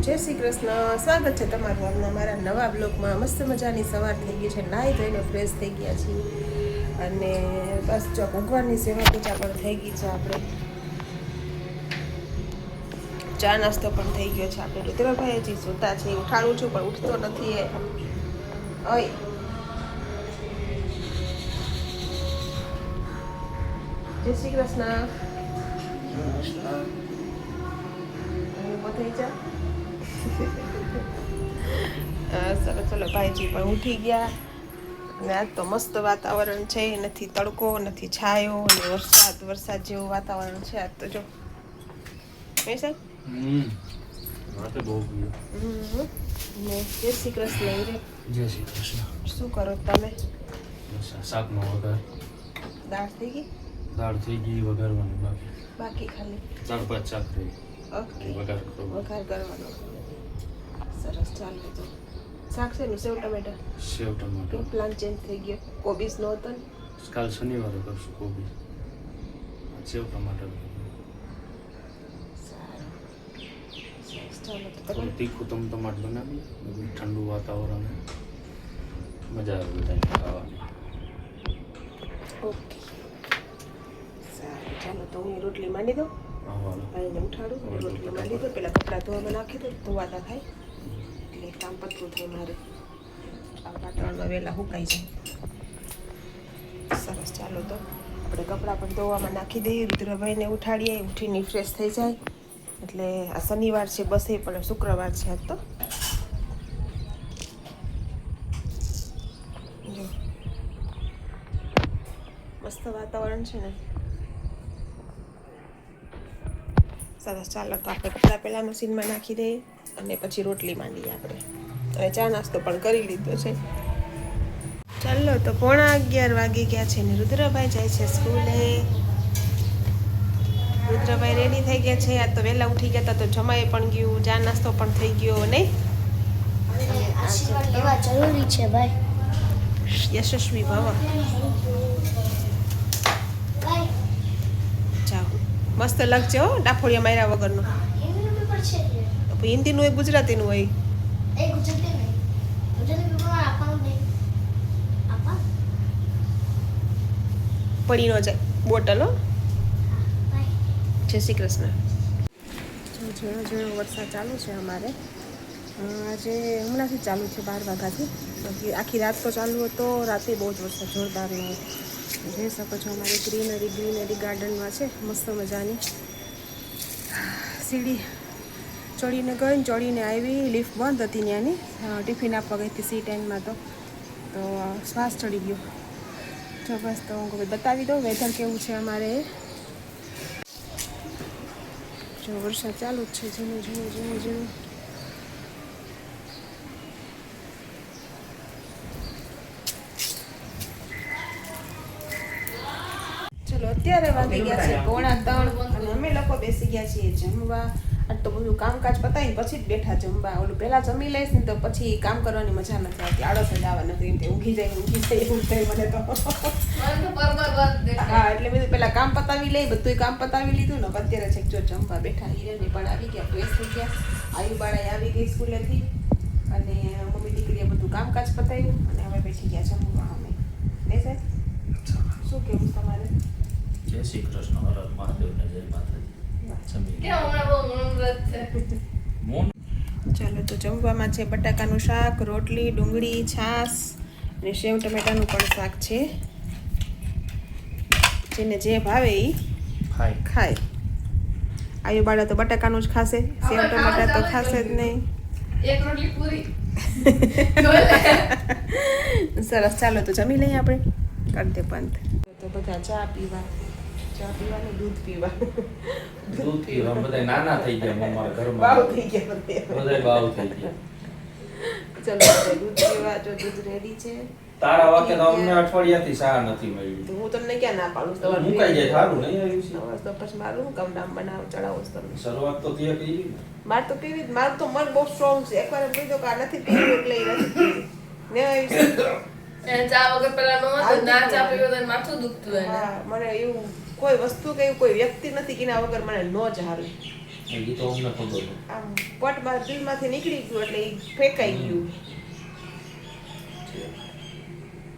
જય શ્રી કૃષ્ણ. સ્વાગત છે તમારું આજના મારા નવા બ્લોગમાં. મસ્ત મજાની સવાર થઈ ગઈ છે, નાહી ધોઈને ફ્રેશ થઈ ગયા છીએ અને બસ જો ભગવાનની સેવા પૂજા પણ થઈ ગઈ છે. આપણે ચા નાસ્તો પણ થઈ ગયો છે. આપણે રુદ્રભાઈ હજી સૂતા છે, ઉઠાડું છું પણ ઉઠતો નથી. ઓય જય શ્રી કૃષ્ણ. થઈ જા સરસ. ચલો ભાઈજી પણ ઉઠી ગયા અને આજ તો મસ્ત વાતાવરણ છે, નથી તડકો નથી છાયો અને વરસાદ જેવું વાતાવરણ છે આજ તો. જો સાહેબ જય શ્રી કૃષ્ણ. જય શ્રી કૃષ્ણ. શું કરો તમે? શાકનો વઘાર. દાળ થઈ ગઈ? દાળ થઈ ગઈ, વઘારવાનું બાકી ખાલી 4-5 શાક થઈ. ઓકે, વઘાર કરવાનો. સરસ. ચાલો તો શાક છે સેવ ટમેટા. સેવ ટમાટર. પ્લાન ચેન્જ થઈ ગયો, કોબીજ નો હતો ને. કાલ શનિવારે કરશું કોબી. સેવ ટમાટર. ચાલો તો થોડું તીખું ટમાટ બનાવી, બધું ઠંડુ વાતાવરણ, મજા આવે બધાને ખાવાની. ઓકે સારું. ચાલો તો હું રોટલી માંડી દઉં, ભાઈને ઉઠાડું, રોટલી માંડી દઉં. પેલા કપડાં ધોવામાં નાખી દઉં, ધોવાતા થાય એટલે કામ પતવું થાય મારે. આ વાતાવરણમાં વહેલા સુકાઈ જાય. સરસ. ચાલો તો આપણે કપડાં પણ ધોવામાં નાખી દઈએ, રુદ્રભાઈને ઉઠાડીએ, ઉઠીને ફ્રેશ થઈ જાય. એટલે આ શનિવાર છે, બસે પણ શુક્રવાર છે આજ તો. જો મસ્ત વાતાવરણ છે ને. સરસ. ચાલો તો આપણે કપડાં પહેલાં મશીનમાં નાખી દઈએ અને પછી રોટલી માંડીએ આપણે. અને ચા નાસ્તો પણ કરી લીધો છે. ચાલો તો 11:15 વાગી ગયા છે ને રુદ્રભાઈ જાય છે સ્કૂલે. રુદ્રભાઈ રેડી થઈ ગયા છે. આજ તો વહેલા ઉઠી ગયા હતા તો જમાઈ પણ ગયું, ચા નાસ્તો પણ થઈ ગયો નહીં. આશીર્વાદ લેવા જરૂરી છે ભાઈ. યશસ્વી ભવ. જાઓ મસ્ત લાગશે હો, ડાફોડિયા માર્યા વગરનો. હિન્દીનું હોય, ગુજરાતીનું હોય. પડી ન જાય બોટલ. હો જય શ્રી કૃષ્ણ. ઝીણો ઝીણો વરસાદ ચાલુ છે અમારે આજે. હમણાંથી ચાલુ છે 12 વાગ્યાથી. બાકી આખી રાત તો ચાલુ હતો. રાતે બહુ જ વરસાદ જોરદારનો હતો. જોઈ શકો છો અમારી ગ્રીનરી ગાર્ડનમાં છે મસ્ત મજાની. સીડી ચડીને આવી, લિફ્ટ બંધ હતી ત્યાંની. ટિફિન આપવા ગઈ હતી C10માં તો શ્વાસ ચડી ગયો. જો બસ તો હું બતાવી દઉં વેધર કેવું છે અમારે. જો વરસાદ ચાલુ જ છે, ઝીણું. ચલો અત્યારે વાગી ગયા છે 2:45 અને અમે લોકો બેસી ગયા છીએ જમવા. આજ તો બધું કામકાજ પતાવીને પછી જ બેઠા જમવા. ઓલું પહેલાં જમી લઈશ ને તો પછી કામ કરવાની મજા નથી આવતી. આળસ જ આવે નથી, એમ ઊંઘી જાય એવું થાય મને તો. હા એટલે બધું પહેલાં કામ પતાવી લઈ, બધું કામ પતાવી લીધું ને અત્યારે છે જો જમવા બેઠા. હિરેની પણ આવી ગયા, ફ્રેશ થઈ ગયા. આયુબાળાએ આવી ગઈ સ્કૂલેથી અને મમ્મી દીકરીએ બધું કામકાજ પતાવ્યું અને હવે બેસી ગયા જમવા. અમે ને સાહેબ શું કેવું તમારે? જય શ્રી કૃષ્ણ. હર હર મહાદેવ ને જય માતાજી. ચાલો તો જમવામાં છે બટાકાનું શાક, રોટલી, ડુંગળી, છાશ અને સેવ ટમેટાનું પણ શાક છે. જેને જે ભાવે એ ખાય. આયુ બાળા તો બટાકાનું જ ખાશે, સેવ ટમેટા તો ખાશે જ નહીં. એક રોટલી પૂરી. સરસ. ચાલો તો જમી લઈએ આપણે, કરી દે બંધ. તો બધા ચા પીવાનું, દૂધ પીવા. બધા નાના થઈ ગયા અમારા ઘરમાં. બાવ થઈ ગયા બધા બાવ થઈ ગયા. ચલો દૂધ પીવા. જો દૂધ રેડી છે. તારા વાકે તો અમને અઠવાડિયાથી ચા નથી મળી. તો હું તમને ક્યાં ના પાડું? તમારે મુકાઈ જાય સારું નહીં આવ્યું છે. તો પછી મારું હું કામ નામ બનાવ ચડાવો તમને. શરૂઆત તો તે કરી ને. મારે તો પીવી, મારું તો મન બહુ સ્ટ્રોંગ છે. એકવાર એમ કીધું કે આ નથી પીવું એટલે એ નથી પીવી. ને ચા વગર પેલા નો ના ચા પીવો તો માથું દુખતું હોય. હા મને એવું કોઈ વસ્તુ કે કોઈ વ્યક્તિ નથી કે એના વગર મને ન જ હાલે. હજી તો અમને ખબર છે. આમ પોટમાં દિલમાંથી નીકળી ગયું એટલે ઈ ફેંકાઈ ગયું.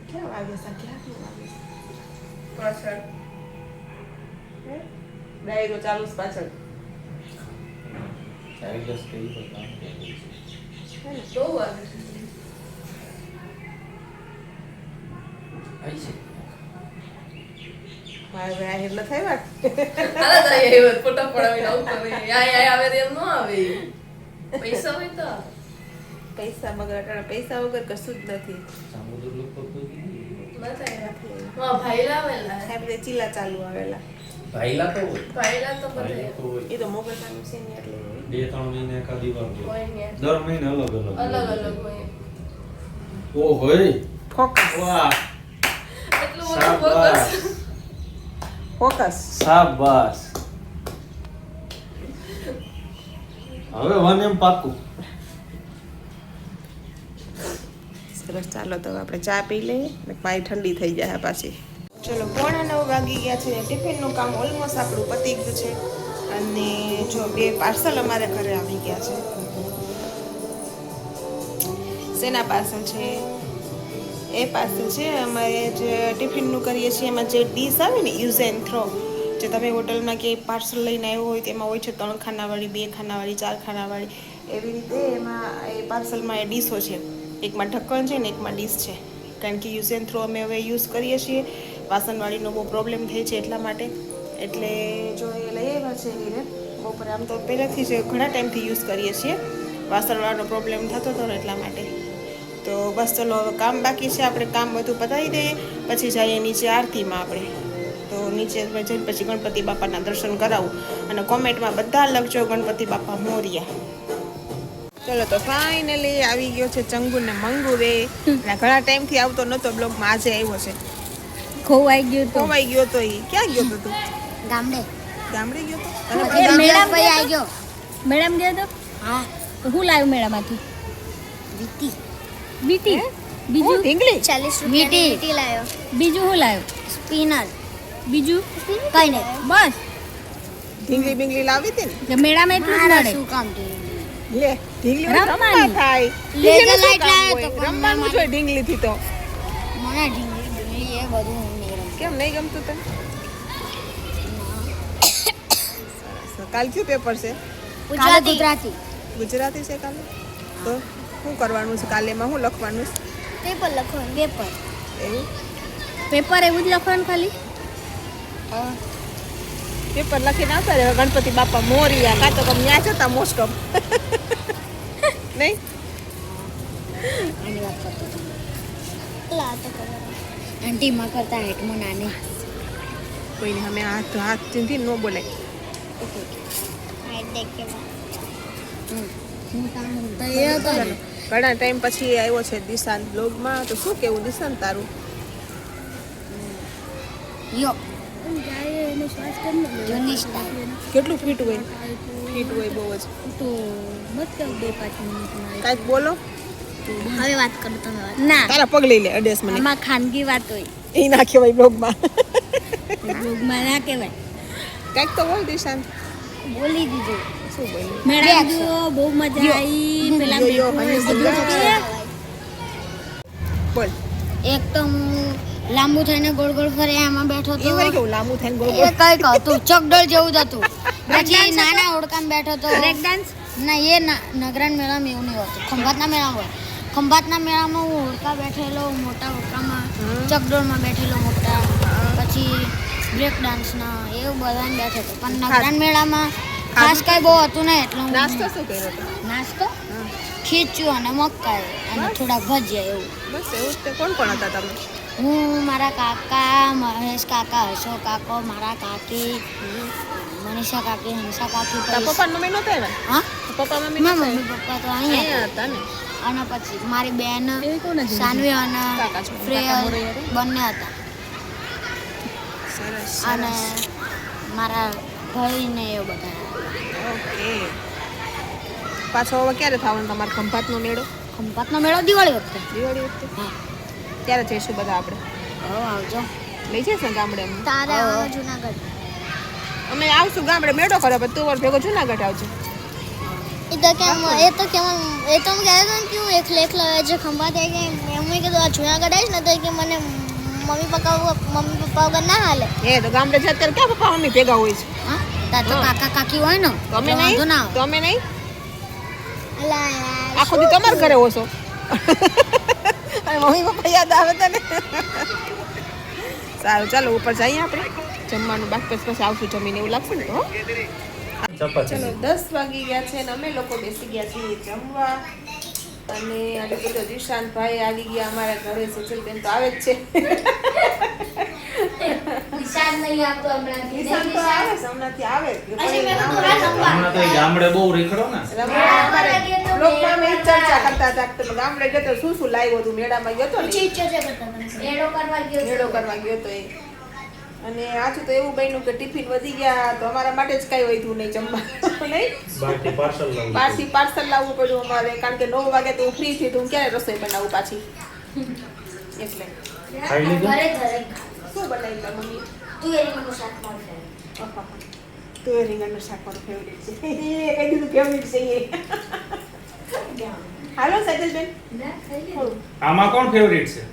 ક્યાં વાગે છે? ક્યાંથી વાગે છે? પાછળ. હે? ડાયરો ચાલુ છે પાછળ. ચાઇલ્ડસ કે ઈ તો કામ કરે છે. હે ને? બહુ વાગે છે. આઈ છે. મારે હવે આ એટલે થઈ વાત. હાલો તો એ ફોટો પડાવીને આવતો રહે. આય આવે તો એમ ન આવે. પૈસા હોય તો પૈસા વગર અટાણે પૈસા વગર કશું જ નથી. સામુદ્ર લોકો કોઈ કીધી. ના થાય. હા ભાઈ લાવેલા. આ બધે ચીલા ચાલુ આવેલા. ભાઈલા તો હોય. ભાઈલા તો બધે ભાઈલા તો હોય. એ તો મોગલમાનું છે ને એટલે હોય. 2-3 મહિને એકાદી વાર હોય. હોય ને. દર મહિને અલગ અલગ અલગ હોય. ઓ હોય. ફોકસ. વાહ એટલું બધું શાબાશ ફોકસ. ફોકસ. શાબાશ. હવે વન એમ પાકું. સરસ, ચાલો તો આપણે ચા પી લઈએ ને પાઈ ઠંડી થઈ જાય પાછી. ચલો 8:45 વાગી ગયા છે. ટિફિનનું કામ ઓલમોસ્ટ આપણું પતી ગયું છે. અને જો 2 પાર્સલ અમારે ઘરે આવી ગયા છે. શેના પાર્સલ છે? એ પાર્સલ છે અમારે જે ટિફિનનું કરીએ છીએ એમાં જે ડીશ આવે ને યુઝ એન્ડ થ્રો, જે તમે હોટલમાં કે પાર્સલ લઈને આવ્યો હોય તેમાં હોય છે 3 ખાનાવાળી, 2 ખાનાવાળી, 4 ખાનાવાળી, એવી રીતે એમાં એ પાર્સલમાં એ ડીશો છે. એકમાં ઢક્કણ છે ને એકમાં ડીશ છે. કારણ કે યુઝ એન્ડ થ્રો અમે હવે યુઝ કરીએ છીએ, વાસણવાળીનો બહુ પ્રોબ્લેમ થાય છે એટલા માટે. એટલે જો એ લઈ આવ્યા છે એને બપોરે. આમ તો પહેલાંથી જ ઘણા ટાઈમથી યુઝ કરીએ છીએ, વાસણવાળાનો પ્રોબ્લેમ થતો હતો ને એટલા માટે. તો બસ ચલો હવે કામ બાકી છે, આપણે કામ બધું પતાવી દઈએ પછી જઈએ નીચે આરતીમાં આપણે. તો નીચે જઈને પછી ગણપતિ બાપાના દર્શન કરાવું અને કોમેન્ટમાં બધા લખજો ગણપતિ બાપા મોરિયા. ચલો તો ફાઇનલી આવી ગયો છે ચંગુ ને મંગુ રે. અને ઘણા ટાઈમથી આવતો નહોતો બ્લોગમાં, આજે આવ્યો છે. ખોવાઈ ગયું તો ખોવાઈ ગયો તો ઈ ક્યાં ગયો તો તું? ગામડે ગામડે ગયો તો? એ મેડમ ભાઈ આવી ગયો. મેડમ ગયો તો હા. તો હું લાવ્યો મેળામાંથી? વીટી. વીટી બીજું ઢીંગલી 40 રૂપિયાની વીટી લાવ્યો. બીજું હું લાવ્યો? સ્પિનર. બીજું કઈ નહીં, બસ. ઢીંગલી બિંગલી લાવી હતી ને? કે મેળામાં એટલું જ મળે. શું કામ લે ઢીંગલી રમવાની. રમવા થાય. લેઝર ઢીંગલીનું શું લાઈટ કામ લાવ્યો હોય? તો પણ રમવાનું જોઈએ ઢીંગલી થી તો. મને ઢીંગલી એ બધું નહીં રમતું. કેમ નહીં ગમતું તને? સરસ. કાલ કયું પેપર છે? ગુજરાતી. ગુજરાતી છે કાલે? તો શું કરવાનું છે કાલે? એમાં શું લખવાનું છે? પેપર લખવાનું. પેપર એવું પેપર એવું જ લખવાનું ખાલી? પેપર લખીને આવતા રહે ગણપતિ બાપા મોરિયા, કાં તો ત્યાં જતા મોસ્ટ ઓફ નહીં. આની વાત કરતો હતો. આંટીમાં કરતા હેઠમાં નાની. કોઈને અમે હાથ હાથ ચીંધી ન બોલાય. ઘણા ટાઈમ પછી આવ્યો છે દિશાંત બ્લોગમાં. તો શું કેવું દિશાંત તારું? યો જૂની સ્ટાઈલ. કેટલું ફીટ હોય? ફીટ હોય બહુ જ. તો મત કર 2-5 મિનિટમાં. કાંઈક બોલો. હવે વાત કરો તમે. વાત ના, તારા પગ લઈ લે અડેસ મને. આમાં ખાનગી વાત હોય. એ ના કહેવાય બ્લોગમાં. બ્લોગમાં ના કહેવાય. કાંઈક તો બોલ દિશાંત. બોલી દીધું. શું બોલ્યું? મેડમ જો બહુ મજા આવી. પેલા યો, બધું બોલ. એક તો હું લાંબુ થઈને ગોળ ગોળ ફરે એમાં બેઠો એ તો. વળી કેવું લાંબુ થઈને ગોળ એ ગોળ. કઈ કહતું ચકડોળ જેવું જ હતું. પછી નાના ઓળખાણ બેઠો તો. બ્રેક ડાન્સ ના, એ નગરાન મેળામાં એવું નહીં હોતું. ખંભાતના મેળામાં હોય. ખંભાતના મેળામાં હું ઓળખા બેઠેલો, મોટા ઓળખામાં ચકડોળમાં બેઠેલો મોટા. પછી બ્રેક ડાન્સના એવું બધાને બેઠો હતો. પણ નગરાન મેળામાં ખાસ કઈ બહુ હતું ને એટલે હું નાસ્તો શું કર્યો હતો? નાસ્તો ખીચું અને મકાઈ અને થોડા ભજીયા એવું. બસ એવું જ તે. કોણ કોણ હતા તમે? હું, મારા કાકા, મહેશ કાકા, હર્ષો કાકો, મારા કાકી, મનીષા કાકી, હંસા કાકી. તારા પપ્પા ને મમ્મી નહોતા આવ્યા? હા, પપ્પા મમ્મી મારા નહોતા મમ્મી પપ્પા તો આવ્યા? અહીંયા હતા ને. અને પછી મારી બેન સાનવી અને કાકા છોકરા, ફ્રેયલ કાકા મોરૈયા રે? બંને હતા. સરસ અને સરસ. મારા ભાઈ ને એ બધા. ઓકે. પાછો હવે ક્યારે થવાનો તમારો ખંભાતનો મેળો? ખંભાતનો મેળો દિવાળી વખતે. દિવાળી વખતે? હા, ત્યારે જઈશું બધા આપણે. હવે આવજો. લઈ જઈશ ને ગામડે અમને? તારે જુનાગઢ. અમે આવશું ગામડે મેળો કરે પણ તું ભેગો જુનાગઢ આવજો. એ તો કેમ હું કહેતો ને કે હું એકલો જે ખંભા થાય કે એમ કીધું આ જુનાગઢ આવીશ ને તો કે મને મમ્મી પપ્પા વગર ના હાલે. એ તો ગામડે છે અત્યારે ક્યાં પપ્પા મમ્મી ભેગા હોય છે? હા તાર તો કાકા કાકી હોય ને તો અમે વાંધો નહીં ના તો અમે નહીં અલા આખો દી તમારે ઘરે ઓછો અને મમ્મી પપ્પા યાદ આવે તને. સારું ચાલો ઉપર જઈએ આપણે જમવાનું બાકી પછી આવશું જમીને એવું લાગશે ને તો હો? ચપાતી ચલો 10 વાગી ગયા છે ને અમે લોકો બેસી ગયા છીએ જમવા અને આજે બધો દિશાંતભાઈ આવી ગયા અમારા ઘરે. સુશીલબેન તો આવે જ છે. નિશાન નહીં આપતો હમણાં દિશાંત તો આવે છે, હમણાંથી આવે જ. હમણાં તો એ ગામડે બહુ રીખડો ને અમારે લોકમાં અમે ઈ જ ચર્ચા કરતા હતા કે ગામડે ગયો તો શું લાવ્યો હતું મેળામાં ગયો તો ને એડો કરવા ગયો મેળો કરવા ગયો તો એ. અને આછું તો એવું બન્યું કે ટિફિન વધી ગયા તો અમારા માટે જ કાંઈ વધ્યું નહીં જમવા નહીં. બહારથી પાર્સલ લાવું બહારથી પાર્સલ લાવવું પડ્યું અમારે કારણ કે 9 વાગે તો હું ફ્રી થઈ તો હું ક્યારે રસોઈ બનાવું પાછી એટલે. ખાઈ લીધું? ઘરે શું બનાવી તા મમ્મી? તું એનું શાક મળશે તો એ રીંગણનું શાક મારું ફેવરિટ છે. એ કઈ દીધું ફેવરિટ છે એ. હાલો સાજલબેન. આમાં કોણ ફેવરિટ છે?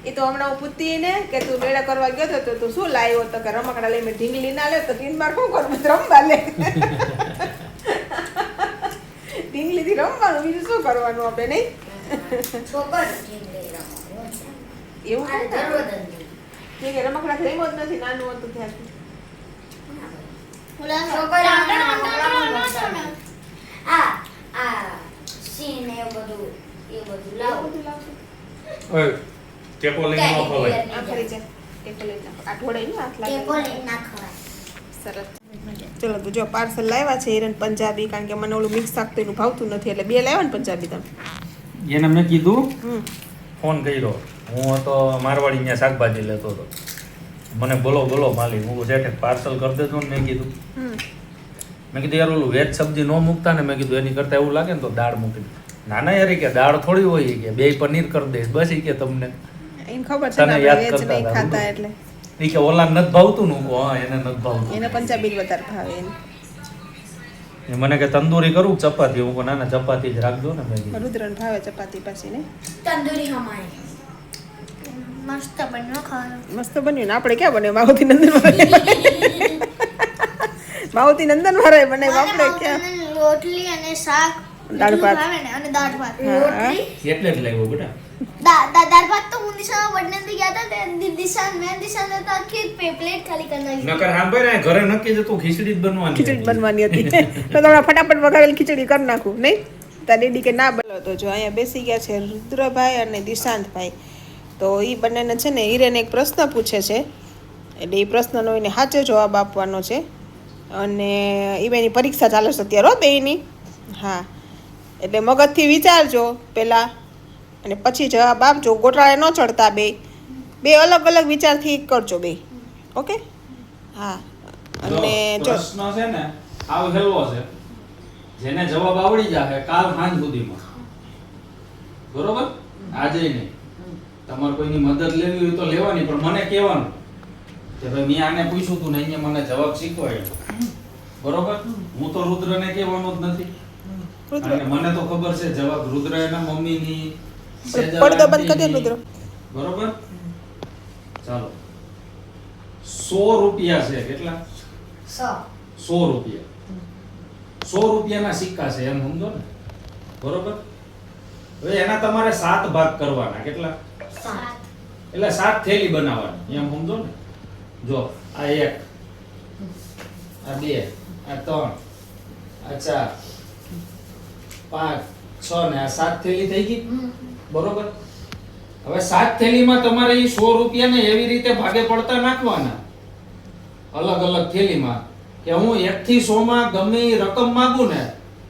એ તો હમણાં હું પૂછતી ને કે તું મેળા કરવા ગયો હતો તો તું શું લાવ્યો તો કે રમકડા લઈ મેં ઢીંગલી ના લે તો ટીનમાં શું કરું રમવા લે. ઢીંગલીથી રમવાનું બીજું શું કરવાનું આપણે નહીં એવું કે રમકડા રમ્યો જ નથી નાનું હતું ત્યાં સુધી. ઓય ટેપો લઈને ન ખવાય. આ ફરી જા ટેકો લઈ નાખો. આ ઢોળાઈ ને હાથ લાગે. સરસ. ચલો તો જો પાર્સલ લાવ્યા છે હિરન પંજાબી કારણ કે મને ઓલું મિક્સ શાક તો એનું ભાવતું નથી એટલે 2 લાવ્યા ને પંજાબી તમે. એને મેં કીધું હમ ફોન કર્યો હું હતો મારવાડી ત્યાં શાકભાજી લેતો હતો મને બોલો માલી હું શેઠે પાર્સલ કરી દેજો ને મેં કીધું હમ મેં કીધું યાર ઓલું વેજ સબ્જી ન મૂકતા ને મેં કીધું એની કરતાં એવું લાગે ને તો દાળ મૂકી દે. નાના યાર કે દાળ થોડી હોય કે 2 પનીર કરી દઈશ બસ ઈ કે તમને એને ખબર છે તને ને યાદ વેજ કરતા નહીં હતા ખાતા બધું. એટલે ઈ કે ઓલા નથી ભાવતું ને હું કહું, હા એને નથી ભાવતું. એને પંજાબી જ વધારે ભાવે એને. એ મને કે તંદૂરી કરું કે ચપાતી હું કહું ના ના ચપાતી જ રાખજો ને મેં કીધું. રુદ્રને ભાવે ચપાતી પાછી ને તંદૂરી હમાય મસ્ત બન્યો ખાવાનું મસ્ત બન્યું ને આપણે ક્યાં બને માવતી નંદન માવતી નંદન વાળા બને આપણે ક્યાં રોટલી અને શાક દાળ ભાત. ભાવે ને અને દાળ ભાત હા. એટલે જ લાવ્યો બેટા. દાળ ભાત તો હું દિશામાં વડનંદી ગયા હતા તે દિશાન તો આખી પ્લેટ ખાલી કરી નાખી નકર સાંભળ આ ઘરે નક્કી જ હતું ખીચડી જ બનવાની ખીચડી હતી. બનવાની હતી તો હમણાં ફટાફટ વઘારેલી ખીચડી કરી નાખું નહીં તાર દીદી કે ના બોલો તો જો અહીંયા બેસી ગયા છે રુદ્રભાઈ અને દિશાંતભાઈ. તો એ બંનેને છે ને હિરેન એક પ્રશ્ન પૂછે છે એટલે એ પ્રશ્નનો એને સાચો જવાબ આપવાનો છે અને એ બેની પરીક્ષા ચાલે છે અત્યારે હો બેયની. હા એટલે મગજથી વિચારજો પહેલાં અને પછી જવાબ આપજો. ગોટાળે ન ચડતા બે અલગ અલગ વિચારથી કરજો બે. ઓકે હા અને જો પ્રશ્ન છે ને આવ હેલવો છે જેને જવાબ આવડી જાય કાલ સાંજ સુધીમાં બરોબર આજે નહીં તમારે કોઈની મદદ લેવી હોય તો લેવાની પણ મને કહેવાનું કે ભાઈ મેં આને પૂછ્યું તું ને અહીંયા મને જવાબ શીખવાડ્યો બરોબર હું તો રુદ્રને કહેવાનો જ નથી રુદ્ર અને મને તો ખબર છે જવાબ રુદ્ર એના મમ્મીની પડદો બંધ કરી દે રુદ્ર. બરોબર ચાલો 100 રૂપિયા છે કેટલા 100 રૂપિયા 100 રૂપિયાના સિક્કા છે એમ સમજો ને બરોબર હવે એના તમારે 7 ભાગ કરવાના કેટલા એટલે 7 થેલી બનાવવાની એમ સમજો ને જો આ 1 આ 2 આ 3 આ 4 5 6 ને આ 7 થેલી થઈ ગઈ બરોબર હવે 7 થેલીમાં તમારે ઈ 100 રૂપિયાને એવી રીતે ભાગે પડતા નાખવાના અલગ અલગ થેલીમાં કે હું 1 થી 100 માં ગમે ઈ રકમ માંગુ ને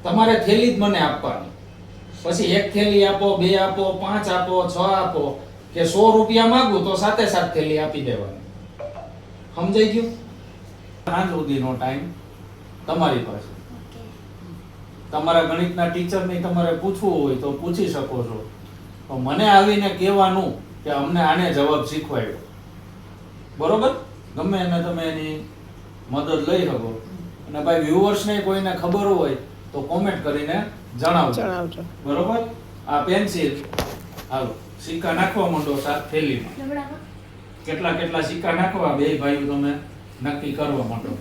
તમારે થેલી જ મને આપવાની પછી 1 થેલી આપો 2 આપો 5 આપો 6 આપો કે 100 રૂપિયા માંગુ તો 7 થેલી આપી દેવાની સમજાઈ ગયું સાંજ સુધીનો ટાઈમ તમારી પાસે તમારા ગણિતના ટીચરને તમારે પૂછવું હોય તો પૂછી શકો છો તો મને આવીને કહેવાનું કે અમને આને જવાબ શીખવાડ્યો બરોબર, ગમે એને તમે એની મદદ લઈ શકો. અને ભાઈ વ્યુઅર્સ ને કોઈને ખબર હોય તો કોમેન્ટ કરીને જણાવજો. બરોબર. આ પેન્સિલ હાલો સિક્કા નાખવા માંડો સાત થેલીમાં. કેટલા સિક્કા નાખવા બે ભાઈઓ તમે નક્કી કરવા માંડો.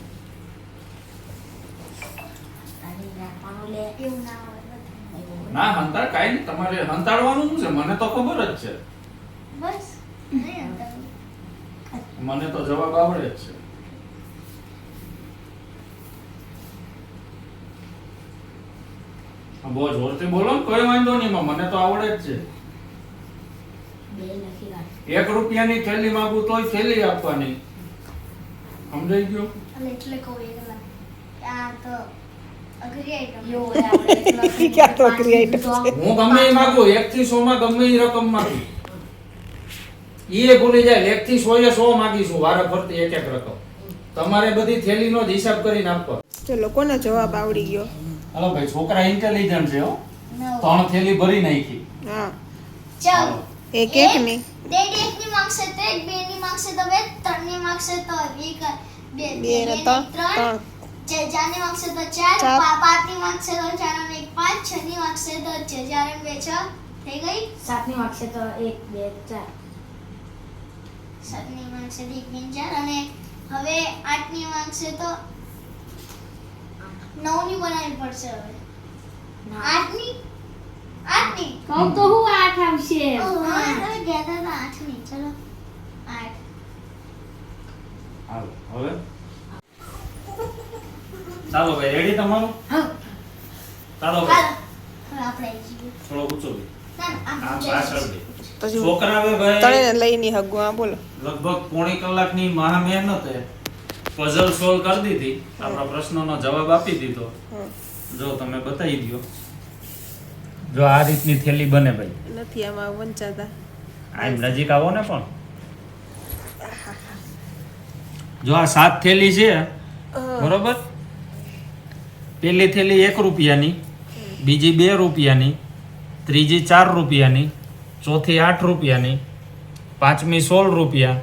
ના હંતાળ કાઈ નહીં, તમારે હંતાડવાનું શું છે? મને તો ખબર જ છે, મને તો જવાબ આવડે જ છે. બહુ જોરથી બોલો ને, કોઈ વાંધો નહીં, મને તો આવડે જ છે. 1 રૂપિયાની થેલી માંગુ તોય થેલી આપવાની. સમજાઈ ગયો? એટલે કહું આ તો હું ગમે એ માંગુ, 1 થી 100 માં ગમે એ રકમ માંગુ. એ ભૂલી જાય 1 થી 100 એ 100 માંગીશું વારે ફરતી એક રકમ. તમારે બધી થેલીનો જ હિસાબ કરીને આપવા. ચલો કોનો જવાબ આવડી ગયો? હાલો ભાઈ, છોકરા ઇન્ટેલિજન્ટ છે હો. 3 થેલી ભરી નાખી. હા ચાલ એક ની ડેડી એક ની માંગશે તો એક, બે ની માંગશે તો બે, ત્રણ ની માંગશે તો એક, બે ને ત્રણ જાને માંગશે તો ચાર, પાંચ ની માંગશે તો 4 અને 1 5, 6 ની માંગશે તો 4 અને 2 6 થઈ ગઈ. 7 ની માંગશે તો 1 2 4, 7 ની માંગશે તો 1 2 4 અને હવે 8 ની માંગશે તો 9 ની બનાવવી પડશે. હવે 8 ની કહું તો હું 8 આવશે. હવે ગયા હતા 8 ની. ચલો 8. હાલો હવે ચાલો ભાઈ, રેડી તમારું? હા ચાલો ભાઈ, હવે આપણે જઈએ. થોડો ઊંચો બે. ના આ પાછળ બે. પછી છોકરા હવે ભાઈ તળેને લઈને હગવા. બોલો. લગભગ પોણી કલાકની મહા મહેનતે પઝલ સોલ્વ કરી દીધી. આપણા પ્રશ્નોનો જવાબ આપી દીધો. જો તમે બતાવી દો. જો આ રીતની થેલી બને ભાઈ. નથી આમાં વંચાતા. આમ નજીક આવો ને પણ. જો આ 7 થેલી છે બરોબર. પહેલી થેલી 1 રૂપિયાની, બીજી 2 રૂપિયાની, ત્રીજી 4 રૂપિયાની, ચોથી 8 રૂપિયાની, પાંચમી 16 રૂપિયા,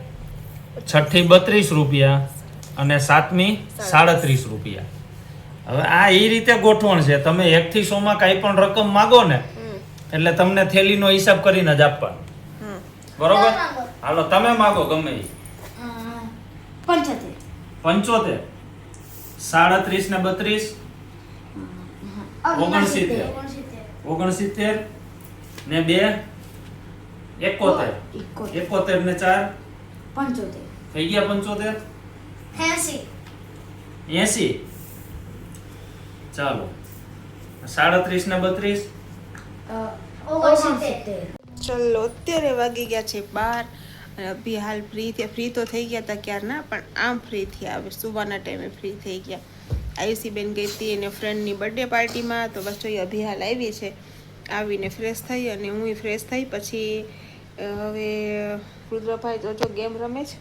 છઠ્ઠી 32 રૂપિયા અને સાતમી 37 રૂપિયા. હવે આ એ રીતે ગોઠવણ છે. તમે 1 થી 100 માં કઈ પણ રકમ માંગો ને એટલે તમને થેલીનો હિસાબ કરીને જ આપવાનો. બરોબર. હાલો તમે માંગો ગમે એ. 75 75, 37 ને 32, 69, 69 ને 2 71, 71 ને 4 75, થઈ ગયા 75, 80. ચાલો 37 ને 32, 69. ચલો અત્યારે વાગી ગયા છે 12 અને અભી હાલ ફ્રી તો થઈ ગયા હતા ક્યારના, પણ આમ ફ્રી થયા. હવે સુવાના ટાઈમે ફ્રી થઈ ગયા. આયુષીબેન ગઈ હતી એને ફ્રેન્ડની બર્થડે પાર્ટીમાં, તો બસ જોઈએ અભી હાલ આવી છે. આવીને ફ્રેશ થઈ અને હું ફ્રેશ થઈ પછી હવે રુદ્રભાઈ જો ગેમ રમે છે.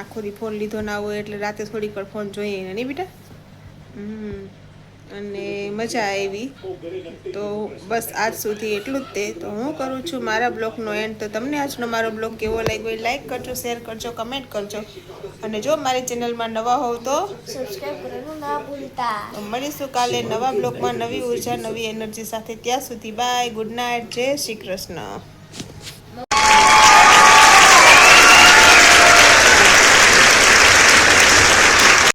આખો દી ફોન લીધો ના હોય એટલે રાતે થોડીક વાર ફોન જોઈએ એને, નહીં બેટા? અને મજા આવી. તો બસ આજ સુધી એટલું જ તે. તો હું કરું છું મારા બ્લોગનો એન્ડ. તો તમને આજનો મારો બ્લોગ કેવો લાગ્યો લાઈક કરજો, શેર કરજો, કમેન્ટ કરજો. અને જો મારી ચેનલમાં નવા હોવ તો સબસ્ક્રાઇબ કરવાનું ના ભૂલતા. તો મળીશું કાલે નવા બ્લોગમાં નવી ઉર્જા, નવી એનર્જી સાથે. ત્યાં સુધી બાય, ગુડ નાઇટ, જય શ્રી કૃષ્ણ.